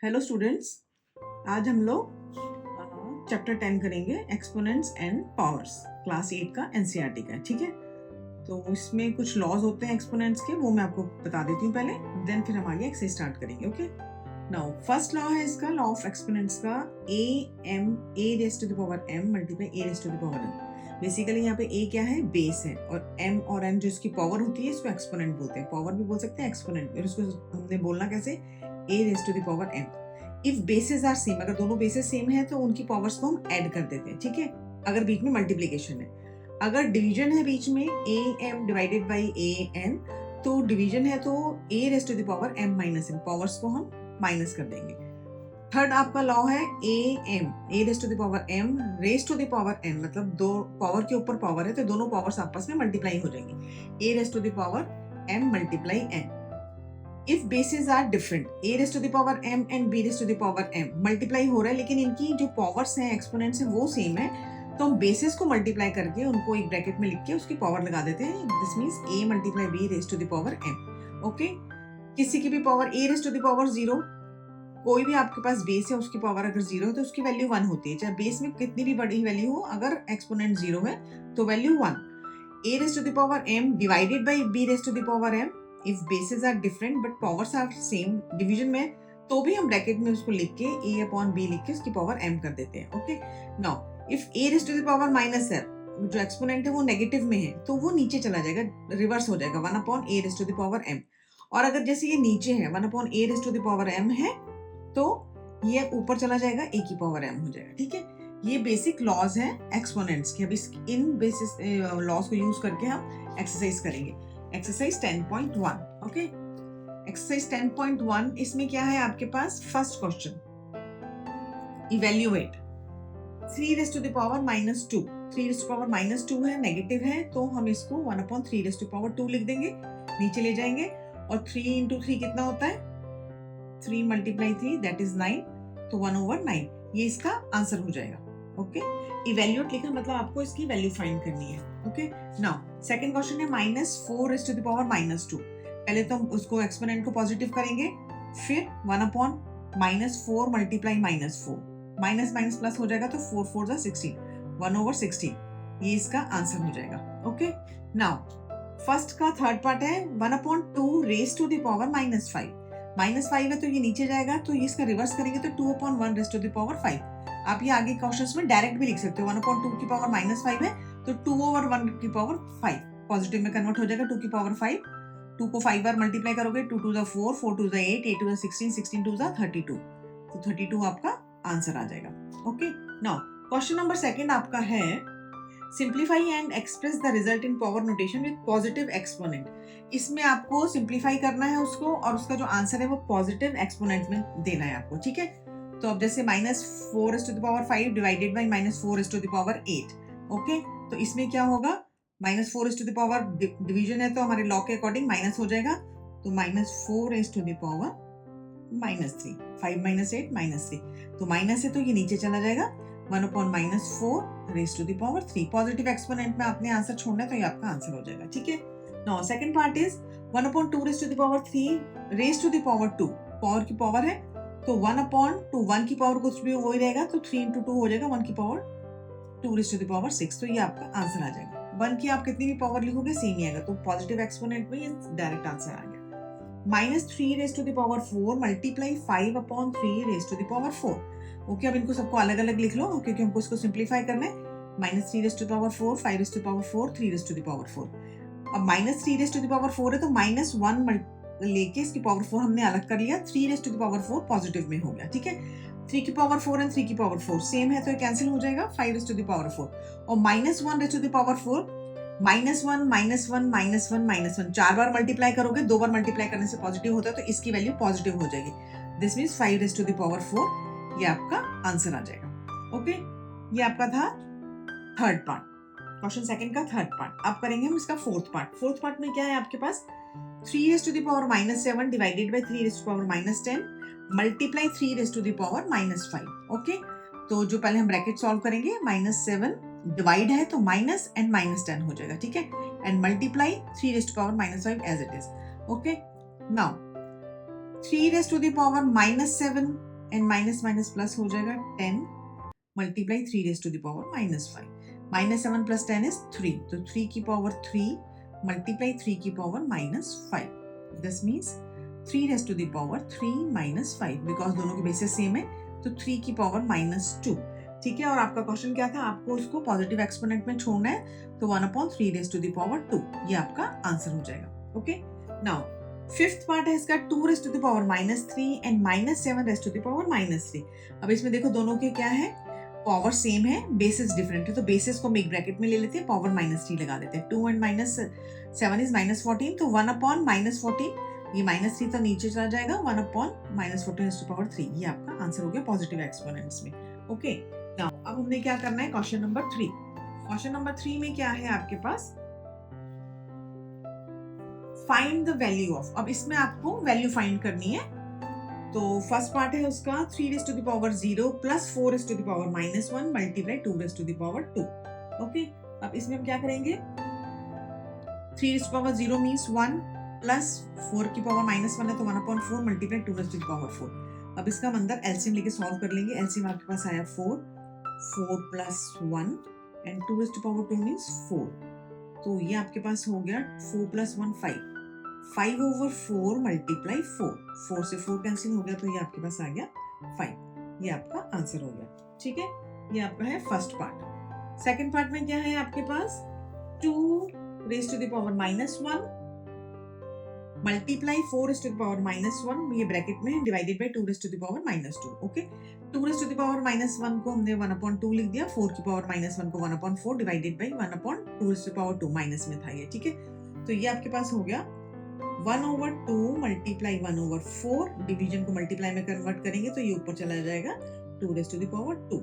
Hello students, आज हम लोग चैप्टर 10 करेंगे एक्सपोनेंट्स एंड पावर्स, क्लास 8 का एनसीईआरटी का। ठीक है, तो इसमें कुछ लॉज होते हैं एक्सपोनेंट्स के, वो मैं आपको बता देती हूँ पहले, देन फिर हम आगे एक्सरसाइज स्टार्ट करेंगे। ओके, नाउ फर्स्ट लॉ है इसका, लॉ ऑफ एक्सपोनेंट्स का, a raise to the power m multiply a raise to the power n। Basically यहाँ पे a क्या है, बेस है, और m और n जो इसकी पावर होती है इसको एक्सपोनेंट बोलते हैं। पावर भी बोल सकते हैं, एक्सपोनेंट, और इसको हमने बोलना कैसे, a raise to the power m। If basis are same, अगर दोनों बेसिस सेम है तो उनकी पावर्स को हम ऐड कर देते हैं। ठीक है, अगर बीच में मल्टीप्लिकेशन है, अगर डिवीजन है बीच में am डिवाइडेड बाई an, तो डिवीजन है तो a raise to the power m minus n, powers को हम माइनस कर देंगे। थर्ड आपका लॉ है a raise to the power m raise to the power n, मतलब दो पावर के ऊपर पावर है तो दोनों पावर्स आपस में मल्टीप्लाई हो जाएंगी, a raise to the power m multiply n। If basis are different, a raise to the power m and b raise to the power m multiply हो रहा है, लेकिन इनकी जो पावर्स हैं, एक्सपोनेंट्स हैं, वो सेम है, तो हम बेसिस को मल्टीप्लाई करके उनको एक ब्रैकेट में लिख के उसकी पावर लगा देते हैं। This means a multiply b raise to the power m। Okay, किसी की भी power a raise to the power 0, कोई भी आपके पास बेस है उसकी पावर अगर 0 है तो उसकी वैल्यू 1 होती है, चाहे बेस में कितनी भी बड़ी वैल्यू हो, अगर एक्सपोनेंट 0 है तो value 1। a raise to the power m divided by b raise to the power m, if basis are different but powers are same, division में तो भी हम ब्रैकेट में उसको लिख के a अपॉन b लिख के उसकी पावर m कर देते हैं। Okay, now if a raise to the power minus है, जो एक्सपोनेंट है वो नेगेटिव में है, तो वो नीचे चला जाएगा, रिवर्स हो जाएगा, 1 upon a raise to the power m। और अगर जैसे ये नीचे है 1 upon a raise to the power m है, तो ये ऊपर चला जाएगा, a की पावर m हो जाएगा। ठीक है, ये बेसिक लॉज हैं एक्सपोनेंट्स के। अब इन बेसिस लॉज को यूज करके हम एक्सरसाइज करेंगे। एक्सरसाइज 10.1। ओके, एक्सरसाइज 10.1, इसमें क्या है आपके पास, first question, evaluate 3 raise to the power minus 2। 3 raise to power minus 2 है, नेगेटिव है, तो हम इसको 1 अपॉन 3 रेज़ टू पावर 2 लिख देंगे, नीचे ले जाएंगे, और 3 इंटू 3 कितना होता है, 3 मल्टीप्लाई 3 दैट इज 9, तो 1/9, ये इसका आंसर हो जाएगा। ओके, इवेल्युएट लिखा मतलब आपको इसकी वैल्यू फाइंड करनी है। ओके, नाउ सेकंड क्वेश्चन है -4 रेज़ टू द पावर -2। पहले तो हम उसको एक्सपोनेंट को पॉजिटिव करेंगे, फिर 1 upon -4 multiply -4, minus minus plus हो जाएगा, तो 4 4 जा 16, 1/16, ये इसका आंसर हो जाएगा। ओके, नाउ फर्स्ट का थर्ड पार्ट है 1 upon 2 raise to the power -5। -5 है तो ये नीचे जाएगा, तो ये इसका रिवर्स करेंगे तो 2 upon 1 raise to the power 5। आप ये आगे क्वेश्चंस में डायरेक्ट भी लिख सकते हो, 1 अपॉन 2 की पावर -5 है तो 2/1 की पावर 5 पॉजिटिव में कन्वर्ट हो जाएगा, 2 की पावर 5, 2 को 5 बार मल्टीप्लाई करोगे, 2 2 4, 4 2 8, 8 2 16, 16 2 32, तो 32 आपका आंसर आ जाएगा। Okay, now question number second आपका है, simplify and express the result in power notation with positive exponent. इसमें आपको सिंप्लीफाई करना है उसको, और उसका जो आंसर है वो पॉजिटिव एक्सपोनेंट में देना है आपको। ठीक है, तो अब जैसे -4 raise to the power 5 divided by -4 raise to the power 8। Okay, तो इसमें क्या होगा, -4 raise to the power division है तो हमारे लॉ के अकॉर्डिंग माइनस हो जाएगा, तो -4 रेज़ टू द पावर -3, 5 - 8 -3, तो माइनस है तो ये नीचे चला जाएगा, 1 upon -4 raise to the power 3। Positive exponent में आपने आंसर छोड़ना है तो ये आपका आंसर हो जाएगा। ठीक है, now second part is 1 upon 2 raise to the power 3 raise to the power 2, power की पावर है तो 1 अपॉन 2, 1 की पावर कुछ भी वही रहेगा, तो 3 इंटू 2 हो जाएगा, 1 की power 2 raise to the power 6, तो ये आपका आंसर आ जाएगा। 1 की आप कितनी भी पावर लिखोगे सेम ही आएगा, तो पॉजिटिव एक्सपोनेंट में ये डायरेक्ट आंसर आ गया। -3 raise to the power 4 multiply 5 upon 3 raise to the power 4। Okay, अब इनको सबको अलग अलग लिख लो, क्योंकि हमको इसको सिंप्लीफाई करना है। -3 raise to the power 4, 5 raise to the power 4, 3 raise to the power 4। अब -3 रेज़ टू द पावर 4 है तो -1 लेके इसकी पावर 4 हमने अलग कर लिया, 3 raise to the power 4 positive में हो गया। ठीक है, 3 की पावर 4 एंड 3 की पावर 4 सेम है तो ये कैंसिल हो जाएगा, 5 रेज़ टू द पावर 4, और -1 रेज़ टू द पावर 4, -1 -1 -1 -1 4 बार मल्टीप्लाई करोगे, 2 बार मल्टीप्लाई करने से पॉजिटिव होता है, तो इसकी वैल्यू पॉजिटिव हो जाएगी। This means 5 raise to the power 4, ये आपका आंसर आ जाएगा। ओके, ये आपका था थर्ड पार्ट, क्वेश्चन सेकंड का थर्ड पार्ट। अब करेंगे हम इसका फोर्थ पार्ट। फोर्थ पार्ट में क्या है आपके पास, 3 raise to the power -7 divided by 3 raise to power -10 multiply 3 raise to the power -5। Okay, तो जो पहले हम ब्रैकेट सॉल्व करेंगे, -7 डिवाइड है तो माइनस एंड -10 हो जाएगा। ठीक है, and multiply 3 raise to power -5 as it is. Okay, now 3 raise to the power -7 and minus minus plus हो जाएगा 10 multiply 3 raise to the power -5. -7 + 10 is 3. तो 3 की पावर 3 मल्टीप्लाई 3 की power -5. This means 3 raise to the power 3 -5 because दोनों की basis same है. तो 3 की पावर -2. ठीक है. और आपका क्वेश्चन क्या था, आपको उसको पॉजिटिव एक्सपोनेंट में छोड़ना है. तो 1/3 रेज टू द पावर 2 ये आपका आंसर हो जाएगा. ओके. नाउ फिफ्थ पार्ट है इसका 2 raise to the power -3 and -7 raise to the power -3. अब इसमें देखो दोनों के क्या है, पावर सेम है, बेसिस डिफरेंट है. तो बेसिस को हम एक ब्रैकेट में ले लेते हैं, पावर -3 लगा देते हैं. 2 एंड -7 इज -14. तो 1/-14 ये -3 तो नीचे चला जाएगा. 1/-14 रेज टू पावर 3 ये आपका आंसर हो गया पॉजिटिव एक्सपोनेंट्स में. ओके. नाउ अब हमने क्या करना है, क्वेश्चन नंबर 3. क्वेश्चन नंबर 3 में क्या है आपके पास, फाइंड द वैल्यू ऑफ. अब इसमें आपको वैल्यू फाइंड करनी है. तो फर्स्ट पार्ट है उसका 3 raise to the power 0 plus 4 raise to the power -1 multiply 2 raise to the power 2. Okay. अब इसमें हम क्या करेंगे, 3 raise to power 0 means 1 plus 4 की पावर -1 है तो 1/4 multiply 2 raise to the power 4. अब इसका हम अंदर एलसीएम लेके सॉल्व कर लेंगे. एलसीएम आपके पास आया 4 plus 1 and 2 raise to power 2 means 4. तो ये आपके पास हो गया 4 + 1 5/4 मल्टीप्लाई 4 से 4 कैंसिल हो गया तो ये आपके पास आ गया 5. ये आपका आंसर हो गया. ठीक है. ये आपका है फर्स्ट पार्ट. सेकंड पार्ट में क्या है आपके पास, 2 raise to the power -1 multiply 4 raise to the power -1 ये ब्रैकेट में divided by 2 raise to the power -2. Okay. 2 raise to the power -1 को हमने 1/2 लिख दिया. 4 की पावर -1 को 1/4 divided by 1/2 raise to the power 2 minus में था ये. ठीक है. तो ये आपके पास हो गया 1/2 मल्टीप्लाई 1/4. डिवीजन को मल्टीप्लाई में कन्वर्ट करेंगे तो ये ऊपर चला जाएगा 2 raise to the power 2.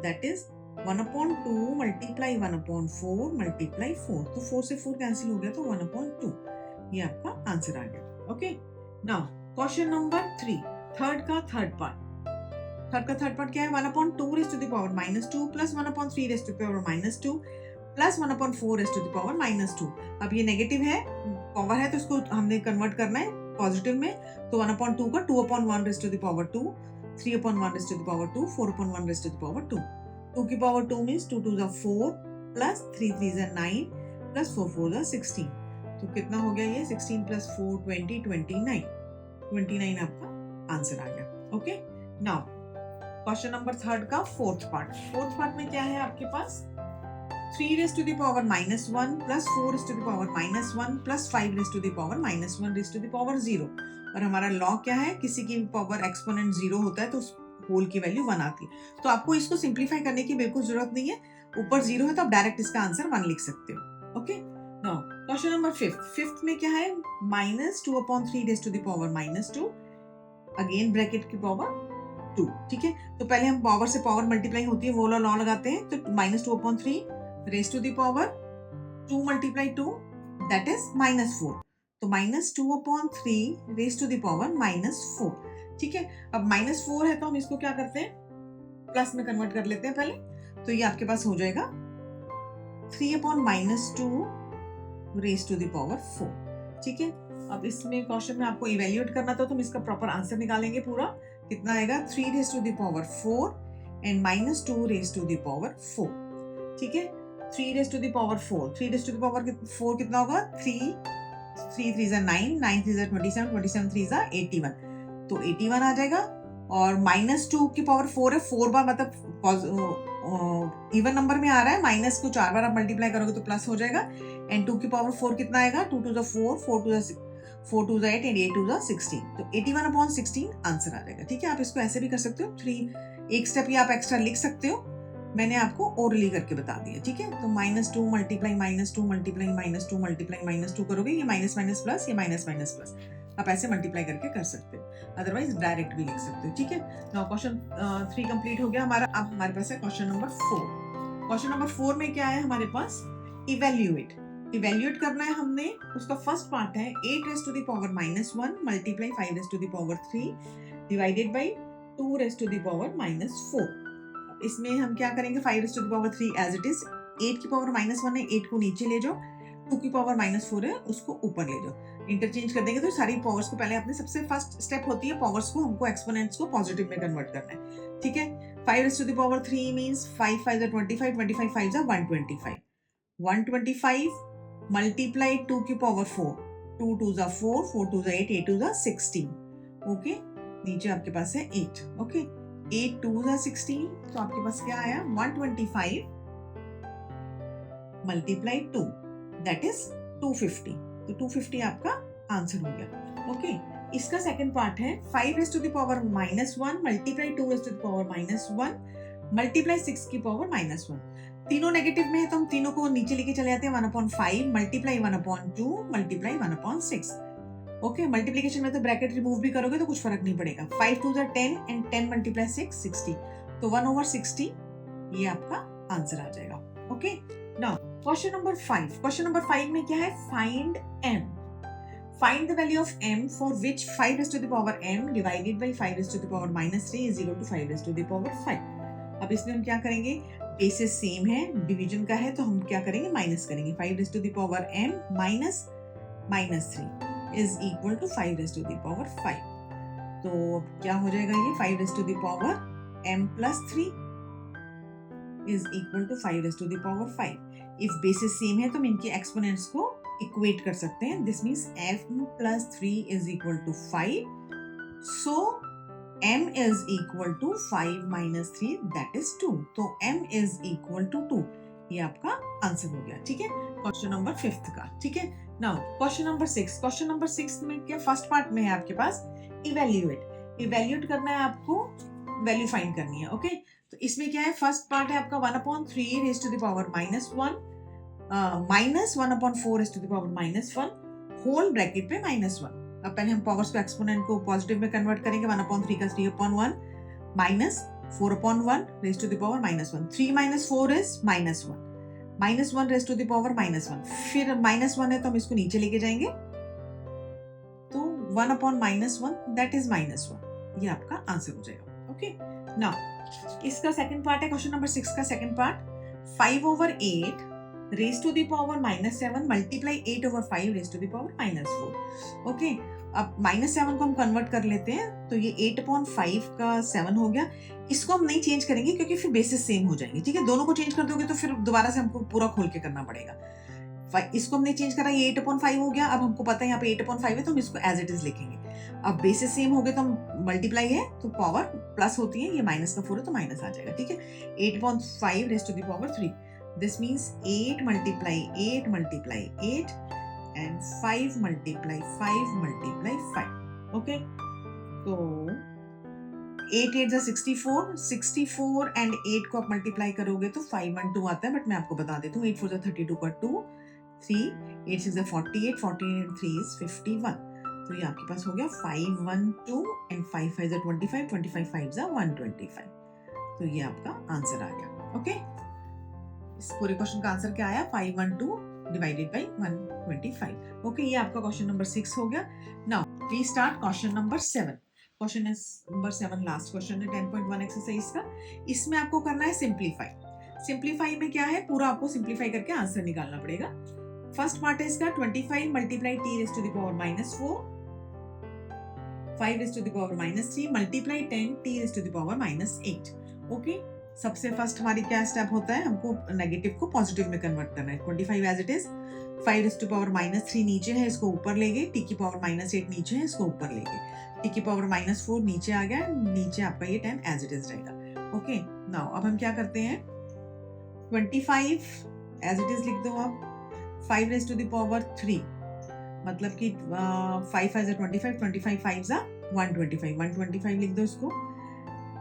That is 1/2 multiply 1/4 multiply 4. तो 4 से 4 कैंसिल हो गया तो 1/2. ये आपका आंसर आ गया. Okay. Now question number 3 third का थर्ड पार्ट क्या है, 1/2 raise to the power -2 plus 1/3 raise to the power -2 plus 1/4 raise to the power -2. अब ये नेगेटिव है, पावर है तो इसको हमने कन्वर्ट करना है पॉजिटिव में. तो 1/2 का 2/1 raise to the power 2, 3/1 raise to the power 2, 4/1 raise to the power 2. 2 की पावर 2 मीन्स 2 2 4 प्लस 3 3 9 प्लस 4 4 16. तो कितना हो गया ये 16 + 4 20 29 आपका आंसर आ गया. Okay. Now question number third का फोर्थ पार्ट में क्या है आपके पास, 3 raise to the power -1 plus 4 raise to the power -1 plus 5 raise to the power -1 raise to the power 0. और हमारा लॉ क्या है, किसी की पावर एक्सपोनेंट 0 होता है तो उस होल की वैल्यू 1 आती है. तो आपको इसको सिंप्लीफाई करने की बिल्कुल जरूरत नहीं है. ऊपर 0 है तो आप डायरेक्ट इसका आंसर 1 लिख सकते हो. Okay. Now question number fifth में क्या है, -2/3 raise to the power -2 again bracket की पावर 2. ठीक है. तो पहले हम पावर से पावर मल्टीप्लाई होती है वो लॉ लगाते हैं. तो -2/3 raise to the power 2 multiply 2 that is -4. तो -2/3 रेज टू द पावर -4. ठीक है. अब -4 है तो हम इसको क्या करते हैं, प्लस में कन्वर्ट कर लेते हैं पहले. तो ये आपके पास हो जाएगा 3/-2 रेज टू द पावर 4. ठीक है. अब इसमें क्वेश्चन में आपको इवेल्युएट करना था तो हम इसका प्रॉपर आंसर निकालेंगे. पूरा कितना आएगा, 3 raise to the power 4 and -2 raise to the power 4. ठीक है. 3 raise to the power 4, 3 raise to the power 4 कितना होगा, 3 3 9 9 3 27 27 3 81. तो 81 आ जाएगा. और -2 की पावर 4 है, 4 बार मतलब इवन नंबर में आ रहा है. माइनस को 4 बार आप मल्टीप्लाई करोगे तो प्लस हो जाएगा. एंड 2 की पावर 4 कितना आएगा, 2 2 4 4 2 4 2 8 एंड 8 2 16. तो 81/16 आंसर आ जाएगा. ठीक है. आप इसको ऐसे भी कर सकते हो, 3 एक स्टेप ये आप एक्स्ट्रा लिख सकते हो. मैंने आपको ओरली करके बता दिया. ठीक है. तो -2 मल्टीप्लाई -2 मल्टीप्लाई -2 मल्टीप्लाई -2 करोगे, ये माइनस माइनस प्लस, ये माइनस माइनस प्लस. आप ऐसे मल्टीप्लाई करके कर सकते हो, अदरवाइज डायरेक्ट भी लिख सकते हो. ठीक है. नाउ क्वेश्चन 3 कंप्लीट हो गया हमारा. अब हमारे पास है क्वेश्चन नंबर 4. क्वेश्चन नंबर 4 में क्या है हमारे पास, इवेल्युएट करना है हमने. उसका फर्स्ट पार्ट है 8 raise to the power -1 multiply 5 raise to the power 3 divided by 2 raise to the power -4. इसमें हम क्या करेंगे, 5 raise to the power 3 as it is. 8 की पावर -1 है, 8 को नीचे ले जाओ. 2 की पावर -4 है, उसको ऊपर ले जाओ. इंटरचेंज कर देंगे तो सारी पावर्स को पहले अपने सबसे फर्स्ट स्टेप होती है पावर्स को हमको एक्सपोनेंट्स को पॉजिटिव में कन्वर्ट करना है, ठीक है। 5 raised to the power 3 means 5 5 are 25, 25 5 are 125. 125 multiply 2 की power 4, 2 2s are 4, 4 2s are 8, 8 2s are 16. Okay, नीचे आपके पास है 8. ओके, 8 2s are 16, तो आपके पास क्या आया 125 मल्टीप्लाई 2 दैट इज 250. तो 250 आपका आंसर हो गया. ओके, इसका सेकंड पार्ट है 5 raised to the power -1 multiply 2 raised to the power -1 multiply 6 की पावर -1. तीनों नेगेटिव में है तो हम तीनों को नीचे लेके चले जाते हैं. 1/5 मल्टीप्लाई 1/2 मल्टीप्लाई 1/6. ओके, मल्टीप्लिकेशन में तो ब्रैकेट रिमूव भी करोगे तो कुछ फर्क नहीं पड़ेगा. 5 2s are 10 एंड 10 मल्टीप्लाई 6 60. तो 1/60 ये आपका आंसर आ जाएगा. Okay, now question number 5. Question number 5 में क्या है, find m. Find the value of m for which 5 raised to the power m divided by 5 raised to the power -3 is equal to 5 raised to the power 5. अब इसमें हम क्या करेंगे, basis same है, division का है तो हम क्या करेंगे, माइनस करेंगे. 5 raised to the power m minus -3 is equal to 5 raised to the power 5. तो क्या हो जाएगा ये 5 raised to the power m plus 3 is equal to 5 raised to the power 5. If basis same है तो हम इनके एक्सपोनेंट्स को इक्वेट कर सकते हैं. This means m plus 3 is equal to 5. So m is equal to 5 minus 3 that is 2. तो m is equal to 2. ये आपका आंसर हो गया. ठीक है, क्वेश्चन नंबर 5 का. ठीक है, now question number 6. Question number 6 में क्या फर्स्ट पार्ट में है आपके पास इवेल्युएट. इवेल्युएट करना है आपको, वैल्यू फाइंड करनी है. ओके, तो इसमें क्या है, फर्स्ट पार्ट है आपका 1/3 raised to the power -1 minus 1/4 raised to the power -1 whole bracket पे -1. अब पहले हम पावर्स को एक्सपोनेंट को पॉजिटिव में कन्वर्ट करेंगे. 1/3 का 3/1 minus 4/1 raised to the power -1. 3 minus 4 is -1. -1 raised to the power -1. फिर -1 है तो हम इसको नीचे लेके जाएंगे तो 1/-1 दैट इज -1. ये आपका आंसर हो जाएगा. ओके, नाउ इसका सेकंड पार्ट है क्वेश्चन नंबर 6 का second part. 5/8 raised to the power -7 multiply 8/5 raised to the power -4. Okay, अब -7 को हम कन्वर्ट कर लेते हैं तो ये 8/5 का 7 हो गया. इसको हम नहीं चेंज करेंगे क्योंकि फिर बेसिस सेम हो जाएंगे. ठीक है, दोनों को चेंज कर दोगे तो फिर दोबारा से हमको पूरा खोल के करना पड़ेगा. इसको हमने चेंज करा, ये 8/5 हो गया. अब हमको पता है यहाँ पे 8/5 है तो हम इसको एज इट इज लिखेंगे. अब बेसिस सेम हो गए तो हम मल्टीप्लाई है तो पावर प्लस होती है, ये माइनस का 4 है तो माइनस आ जाएगा. ठीक है, 8/5 raised to the power 3. This means 8 multiply 8 multiply 8 and 5 multiply 5 multiply 5. Okay, so 8 8 is 64. 64 and 8 को आप मल्टीप्लाई करोगे तो 512 आता है. बट मैं आपको बता देता हूँ 8 4 32 का 2 3 8 6 48 48 and 3 is 51. तो ये आपके पास हो गया 512 and 5 5 25 25 5 125. तो ये आपका आंसर आ गया. ओके, इस पूरे क्वेश्चन का आंसर क्या आया, 512 डिवाइडेड बाय 125. ओके, ये आपका क्वेश्चन नंबर 6 हो गया. Now we start question number 7. Question number 7 last question है 10.1 एक्सरसाइज का. इसमें आपको करना है सिंप्लीफाई. सिंप्लीफाई में क्या है, पूरा आपको सिंप्लीफाई करके आंसर निकालना पड़ेगा. फर्स्ट पार्ट है इसका 25 multiply t raised to the power -4 5 raised to the power -3 multiply 10 t raised to the power -8. Okay, सबसे फर्स्ट हमारी क्या स्टेप होता है, हमको नेगेटिव को पॉजिटिव में कन्वर्ट करना है. 25 as it is, 5 raised to power -3 नीचे है, इसको ऊपर ले गए. t की पावर -8 नीचे है, इसको ऊपर ले गए. t की पावर -4 नीचे आ गया, नीचे आपका ये 10 एज इट इज रहेगा. ओके, नाउ अब हम क्या करते हैं, 25 एज इट इज लिख दो. आप 5 raised to the power 3 मतलब कि 5 5 25 25 5 125 125 लिख दो इसको.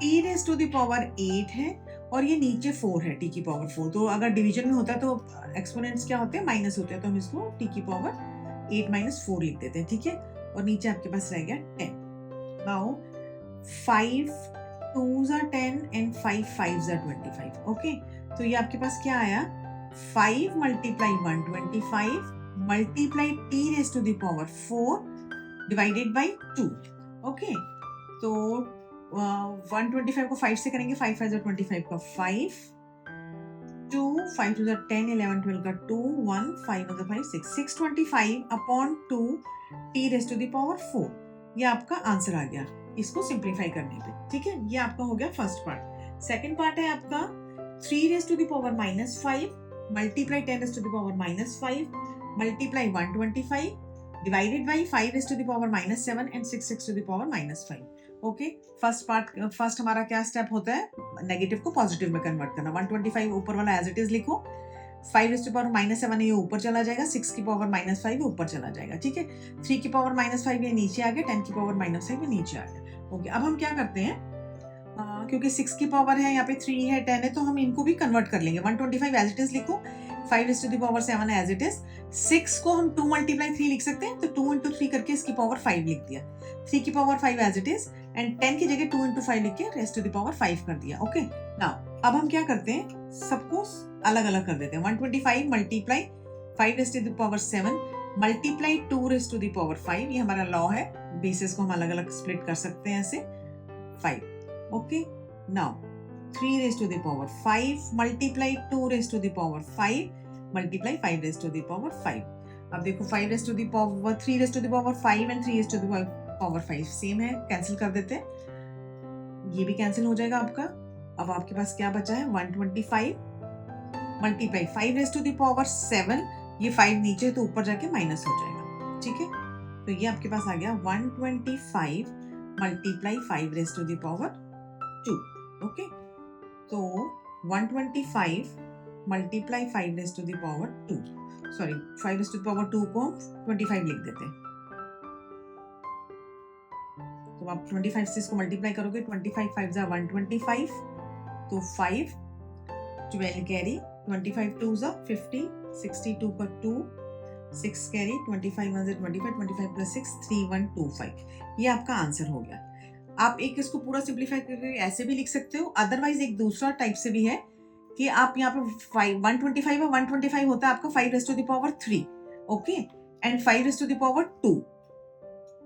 t raised to the power 8 है और ये नीचे 4 है, t की पावर 4. तो अगर डिवीजन में होता है तो एक्सपोनेंट्स क्या होते हैं, माइनस होते हैं. तो हम इसको t की पावर 8 - 4 लिख देते हैं. ठीक है, और नीचे आपके पास रह गया 10. Now 5 2s are 10 and 5 5s are 25. Okay, तो ये आपके पास क्या आया, 5 multiply 125 multiply t raised to the power 4 divided by 2. Okay, तो 125 को 5 से करेंगे, 5 5 25 का 5 2 5 टू 10, 11 12 का 2, 1 5 5 6 625 upon 2 t raised to the power 4। ये आपका आंसर आ गया इसको सिंप्लीफाई करने पे। ठीक है, ये आपका हो गया फर्स्ट पार्ट। सेकंड पार्ट है आपका 3 raised to the power -5 multiply 10 raised to the power -5 multiply 125 divided by 5 raised to the power -7 and 6 to the power -5। Okay, first हमारा क्या स्टेप होता है, नेगेटिव को पॉजिटिव में कन्वर्ट करना। 125 ऊपर वाला एज इट इज लिखो, 5 रेस्ट टू पावर -7 ये ऊपर चला जाएगा, 6 की पावर -5 ऊपर चला जाएगा। ठीक है, 3 की पावर -5 ये नीचे आ गया, 10 की पावर -5 ये नीचे आ गया। ओके, अब हम क्या करते हैं, क्योंकि 6 की पावर है, यहाँ पे 3 है, 10 है, तो हम इनको भी कन्वर्ट कर लेंगे। 125 एज इट इज लिखो, 5 raised to the power 7 as it is, 6 को हम 2 मल्टीप्लाई 3 लिख सकते हैं, तो 2 इंटू 3 करके इसकी पावर 5 लिख दिया, 3 की power 5 as it is, and 10 की जगह 2 इंटू 5 लिख के रेस्ट टू द पावर 5 कर दिया। ओके, नाउ अब हम क्या करते हैं, सबको अलग अलग कर देते हैं। 125 multiply 5 raised to the power 7 multiply 2 raised to the power 5, ये हमारा लॉ है, बेसिस को हम अलग अलग स्प्लिट कर सकते हैं ऐसे 5। Okay, now 3 raised to the power 5 multiply 2 raised to the power 5 multiply 5 raised to the power 5। अब देखो 5 raised to the power 3 raised to the power 5 and 3 raised to the power 5 same है, cancel कर देते हैं, ये भी cancel हो जाएगा आपका। अब आपके पास क्या बचा है, 125 multiply 5 raised to the power 7, ये 5 नीचे तो ऊपर जाके माइनस हो जाएगा। ठीक है, तो ये आपके पास आ गया 125 multiply 5 raised to the power 2। Okay, तो 125 multiply 5 raised to the power 2, sorry 5 raised to the power 2 को हम 25 लिख देते हैं। तो आप 25 से इसको मल्टीप्लाई करोगे, 25 5 जा 125, तो 5 12 कैरी, 25 2 जा 50, 62 का 2, 6 कैरी, 25 1 जा 25, 25 प्लस 6 3125। ये आपका आंसर हो गया। आप एक इसको पूरा सिंप्लीफाई करके ऐसे भी लिख सकते हो, अदरवाइज एक दूसरा टाइप से भी है कि आप यहाँ पे 125 है, 125 होता है आपका 5 raised to the power 3, okay, and 5 raised to the power 2,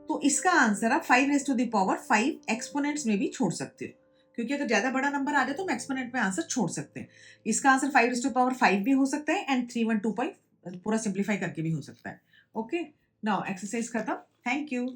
तो इसका आंसर आप 5 raised to the power 5 exponents में भी छोड़ सकते हो, क्योंकि अगर ज्यादा बड़ा नंबर आ जाए तो हम एक्सपोनेंट में आंसर छोड़ सकते हैं। इसका आंसर 5 रेस्ट टू पावर 5 भी हो सकता है एंड 3125 पूरा सिंप्लीफाई करके भी हो सकता है। ओके, नाउ एक्सरसाइज खत्म, थैंक यू।